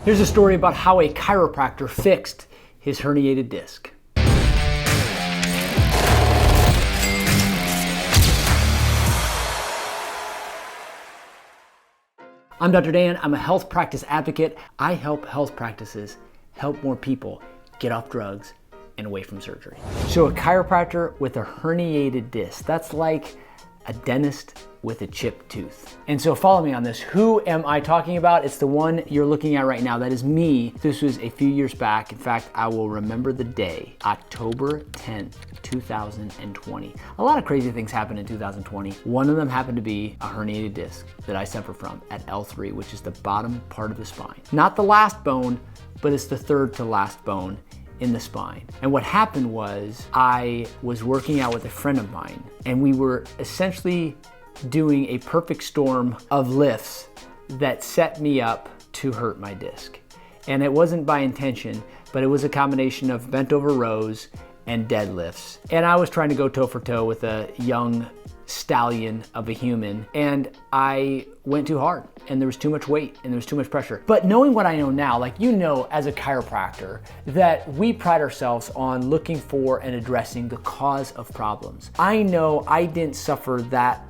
Here's a story about how a chiropractor fixed his herniated disc. I'm Dr. Dan. I'm a health practice advocate. I help health practices help more people get off drugs and away from surgery. So a chiropractor with a herniated disc, that's like a dentist with a chipped tooth. And so follow me on this. Who am I talking about? It's the one you're looking at right now. That is me. This was a few years back. In fact, I will remember the day, October 10th, 2020. A lot of crazy things happened in 2020. One of them happened to be a herniated disc that I suffer from at L3, which is the bottom part of the spine. Not the last bone, but it's the third to last bone in the spine. And what happened was I was working out with a friend of mine, and we were essentially doing a perfect storm of lifts that set me up to hurt my disc. And it wasn't by intention, but it was a combination of bent over rows and deadlifts. And I was trying to go toe for toe with a young stallion of a human, and I went too hard, and there was too much weight and there was too much pressure. But knowing what I know now, like you know as a chiropractor, that we pride ourselves on looking for and addressing the cause of problems. I know I didn't suffer that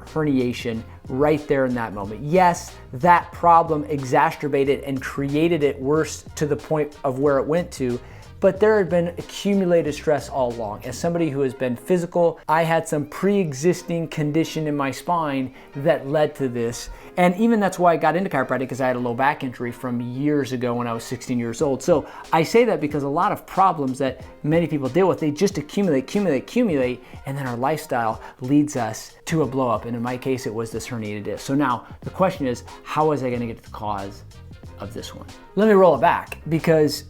herniation right there in that moment. Yes, that problem exacerbated and created it worse to the point of where it went to, but there had been accumulated stress all along. As somebody who has been physical, I had some pre-existing condition in my spine that led to this. And even that's why I got into chiropractic, because I had a low back injury from years ago when I was 16 years old. So I say that because a lot of problems that many people deal with, they just accumulate, and then our lifestyle leads us to a blow up. And in my case, it was this herniated disc. So now the question is, how was I gonna get to the cause of this one? Let me roll it back, because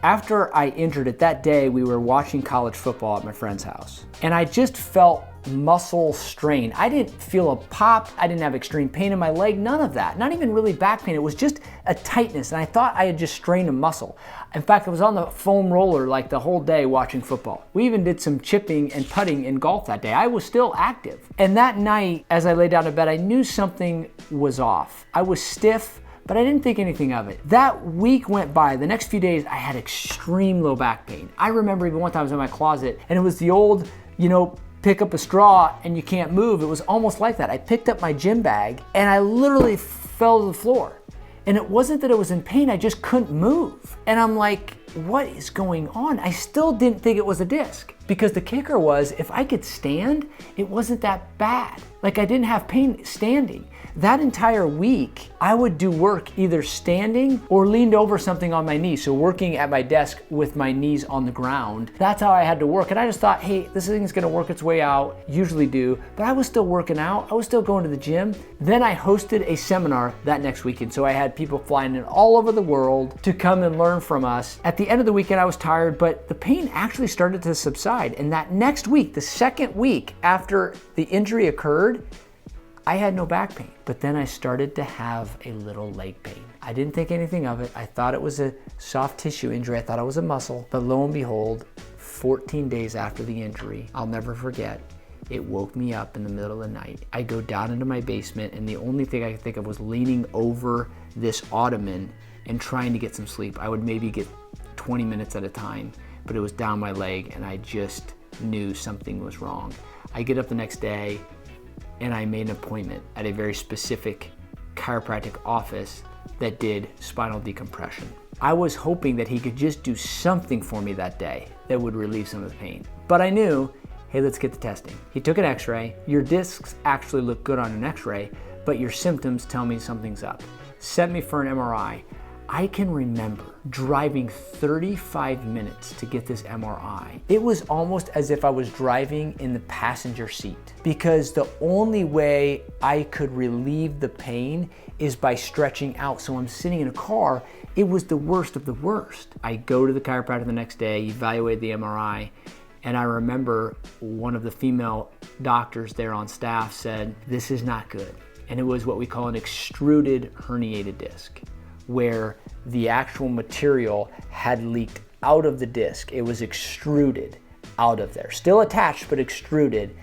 after I injured it that day, we were watching college football at my friend's house, and I just felt muscle strain. I didn't feel a pop. I didn't have extreme pain in my leg, none of that. Not even really back pain. It was just a tightness, and I thought I had just strained a muscle. In fact, I was on the foam roller like the whole day watching football. We even did some chipping and putting in golf that day. I was still active. And that night, as I lay down to bed, I knew something was off. I was stiff, but I didn't think anything of it. That week went by. The next few days, I had extreme low back pain. I remember even one time I was in my closet, and it was the old, pick up a straw and you can't move. It was almost like that. I picked up my gym bag and I literally fell to the floor. And it wasn't that I was in pain, I just couldn't move. And I'm like, what is going on? I still didn't think it was a disc, because the kicker was, if I could stand, it wasn't that bad. Like, I didn't have pain standing. That entire week, I would do work either standing or leaned over something on my knees. So working at my desk with my knees on the ground. That's how I had to work. And I just thought, hey, this thing is gonna work its way out, usually do. But I was still working out. I was still going to the gym. Then I hosted a seminar that next weekend. So I had people flying in all over the world to come and learn from us. At the end of the weekend, I was tired, but the pain actually started to subside. And that next week, the second week after the injury occurred, I had no back pain, but then I started to have a little leg pain. I didn't think anything of it. I thought it was a soft tissue injury. I thought it was a muscle, but lo and behold, 14 days after the injury, I'll never forget, it woke me up in the middle of the night. I go down into my basement, and the only thing I could think of was leaning over this ottoman and trying to get some sleep. I would maybe get 20 minutes at a time, but it was down my leg, and I just knew something was wrong. I get up the next day, and I made an appointment at a very specific chiropractic office that did spinal decompression. I was hoping that he could just do something for me that day that would relieve some of the pain. But I knew, hey, let's get the testing. He took an x-ray. Your discs actually look good on an x-ray, but your symptoms tell me something's up. Sent me for an MRI. I can remember driving 35 minutes to get this MRI. It was almost as if I was driving in the passenger seat, because the only way I could relieve the pain is by stretching out. So I'm sitting in a car. It was the worst of the worst. I go to the chiropractor the next day, evaluate the MRI, and I remember one of the female doctors there on staff said, this is not good. And it was what we call an extruded herniated disc, where the actual material had leaked out of the disc. It was extruded out of there. Still attached, but extruded.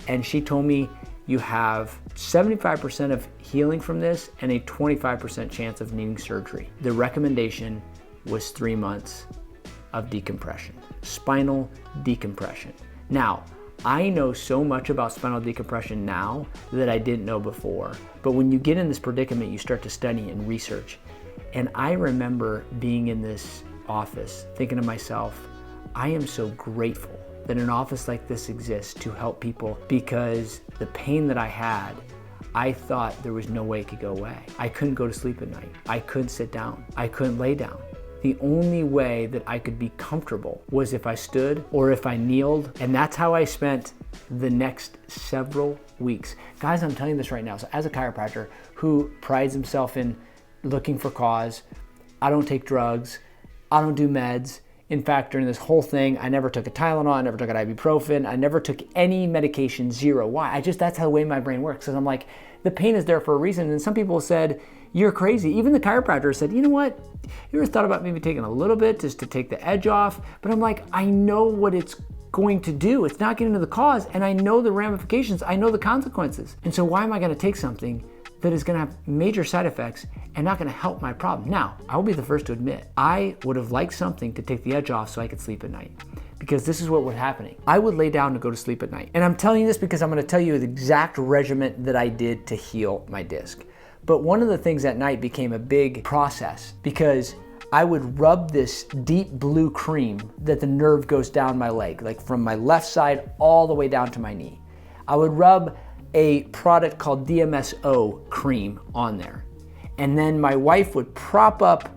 And she told me, you have 75% of healing from this and a 25% chance of needing surgery. The recommendation was 3 months of decompression, spinal decompression. Now, I know so much about spinal decompression now that I didn't know before. But when you get in this predicament, you start to study and research. And I remember being in this office thinking to myself, I am so grateful that an office like this exists to help people, because the pain that I had, I thought there was no way it could go away. I couldn't go to sleep at night. I couldn't sit down. I couldn't lay down. The only way that I could be comfortable was if I stood or if I kneeled. And that's how I spent the next several weeks. Guys, I'm telling you this right now. So as a chiropractor who prides himself in looking for cause, I don't take drugs, I don't do meds. In fact, during this whole thing, I never took a Tylenol, I never took an ibuprofen, I never took any medication, zero. Why? that's the way my brain works. Because I'm like, the pain is there for a reason. And some people said, you're crazy. Even the chiropractor said, you know what? You ever thought about maybe taking a little bit just to take the edge off? But I'm like, I know what it's going to do. It's not getting to the cause, and I know the ramifications. I know the consequences. And so why am I going to take something that is going to have major side effects and not going to help my problem? Now, I will be the first to admit, I would have liked something to take the edge off so I could sleep at night. Because this is what was happening. I would lay down to go to sleep at night. And I'm telling you this because I'm going to tell you the exact regimen that I did to heal my disc. But one of the things at night became a big process, because I would rub this deep blue cream that the nerve goes down my leg, like from my left side all the way down to my knee. I would rub a product called DMSO cream on there. And then my wife would prop up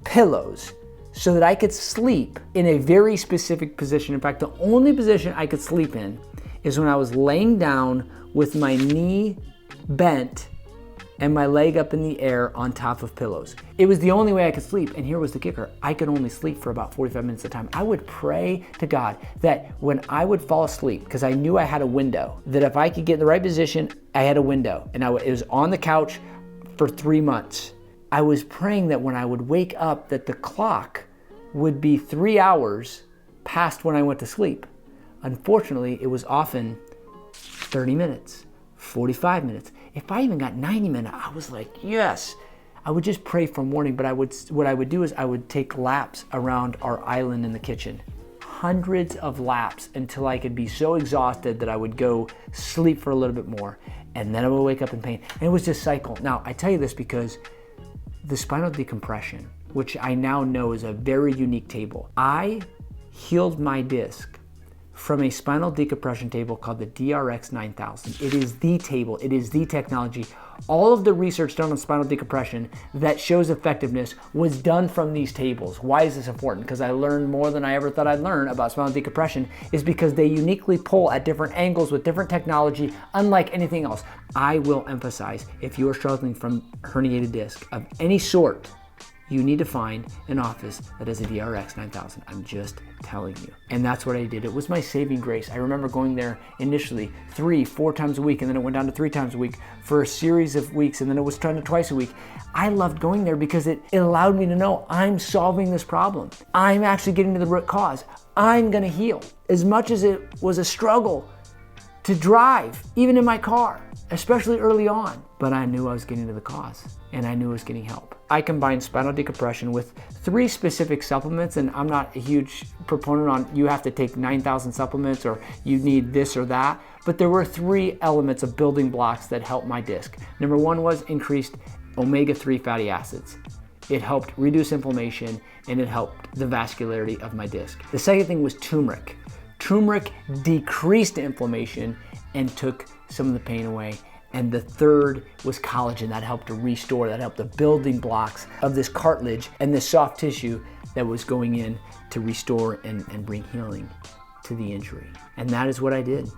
pillows so that I could sleep in a very specific position. In fact, the only position I could sleep in is when I was laying down with my knee bent and my leg up in the air on top of pillows. It was the only way I could sleep. And here was the kicker. I could only sleep for about 45 minutes at a time. I would pray to God that when I would fall asleep, because I knew I had a window, that if I could get in the right position, I had a window. And it was on the couch for 3 months. I was praying that when I would wake up, that the clock would be 3 hours past when I went to sleep. Unfortunately, it was often 30 minutes, 45 minutes. If I even got 90 minutes, I was like, yes. I would just pray for morning, but what I would do is I would take laps around our island in the kitchen. Hundreds of laps until I could be so exhausted that I would go sleep for a little bit more. And then I would wake up in pain. And it was just cycle. Now, I tell you this because the spinal decompression, which I now know is a very unique table. I healed my disc from a spinal decompression table called the DRX 9000. It is the table, it is the technology. All of the research done on spinal decompression that shows effectiveness was done from these tables. Why is this important? Because I learned more than I ever thought I'd learn about spinal decompression, is because they uniquely pull at different angles with different technology, unlike anything else. I will emphasize, if you are struggling from herniated disc of any sort, you need to find an office that has a DRX 9000. I'm just telling you. And that's what I did. It was my saving grace. I remember going there initially 3-4 times a week, and then it went down to 3 times a week for a series of weeks, and then it was turned to twice a week. I loved going there because it allowed me to know I'm solving this problem. I'm actually getting to the root cause. I'm gonna heal. As much as it was a struggle to drive, even in my car, especially early on. But I knew I was getting to the cause, and I knew I was getting help. I combined spinal decompression with 3 specific supplements, and I'm not a huge proponent on you have to take 9,000 supplements or you need this or that, but there were 3 elements of building blocks that helped my disc. Number 1 was increased omega-3 fatty acids. It helped reduce inflammation, and it helped the vascularity of my disc. The second thing was turmeric. Turmeric decreased inflammation and took some of the pain away. And the third was collagen. That helped to restore, that helped the building blocks of this cartilage and this soft tissue that was going in to restore and bring healing to the injury. And that is what I did.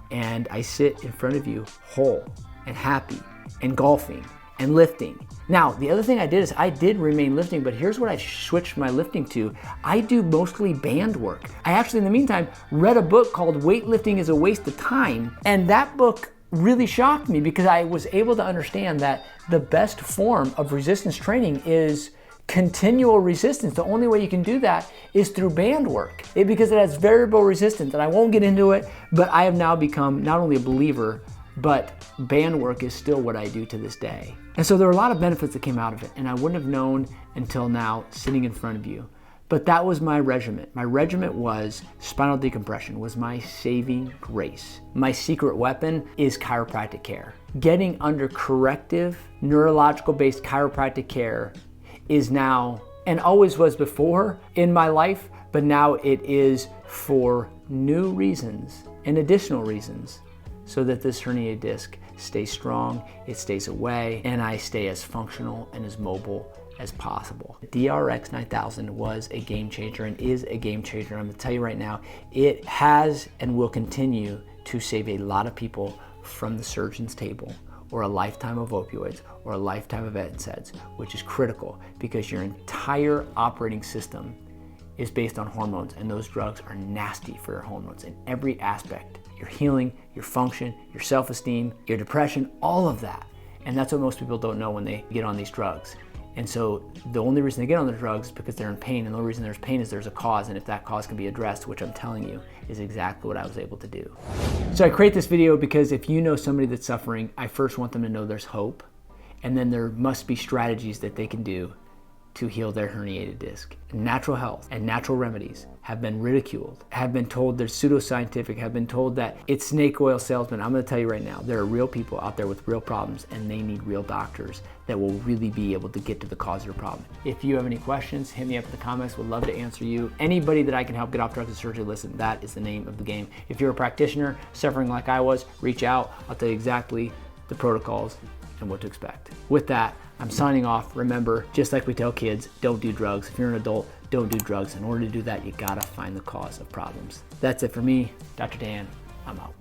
And I sit in front of you whole and happy and golfing and lifting. Now, the other thing I did is I did remain lifting, but here's what I switched my lifting to. I do mostly band work. I actually, in the meantime, read a book called Weightlifting is a Waste of Time. And that book really shocked me because I was able to understand that the best form of resistance training is continual resistance. The only way you can do that is through band work because it has variable resistance. And I won't get into it, but I have now become not only a believer, but band work is still what I do to this day. And so there are a lot of benefits that came out of it, and I wouldn't have known until now sitting in front of you. But that was my regimen. My regimen was spinal decompression, was my saving grace. My secret weapon is chiropractic care. Getting under corrective, neurological-based chiropractic care is now, and always was before in my life, but now it is for new reasons and additional reasons, so that this herniated disc stays strong, it stays away, and I stay as functional and as mobile as possible. DRX 9000 was a game changer and is a game changer. I'm gonna tell you right now, it has and will continue to save a lot of people from the surgeon's table, or a lifetime of opioids, or a lifetime of NSAIDs, which is critical because your entire operating system is based on hormones, and those drugs are nasty for your hormones in every aspect. Your healing, your function, your self-esteem, your depression, all of that. And that's what most people don't know when they get on these drugs. And so the only reason they get on the drugs is because they're in pain, and the only reason there's pain is there's a cause, and if that cause can be addressed, which I'm telling you is exactly what I was able to do. So I create this video because if you know somebody that's suffering, I first want them to know there's hope, and then there must be strategies that they can do to heal their herniated disc. Natural health and natural remedies have been ridiculed, have been told they're pseudoscientific, have been told that it's snake oil salesmen. I'm gonna tell you right now, there are real people out there with real problems, and they need real doctors that will really be able to get to the cause of your problem. If you have any questions, hit me up in the comments. Would love to answer you. Anybody that I can help get off drugs and surgery, listen, that is the name of the game. If you're a practitioner suffering like I was, reach out. I'll tell you exactly the protocols and what to expect. With that, I'm signing off. Remember, just like we tell kids, don't do drugs. If you're an adult, don't do drugs. In order to do that, you gotta find the cause of problems. That's it for me, Dr. Dan. I'm out.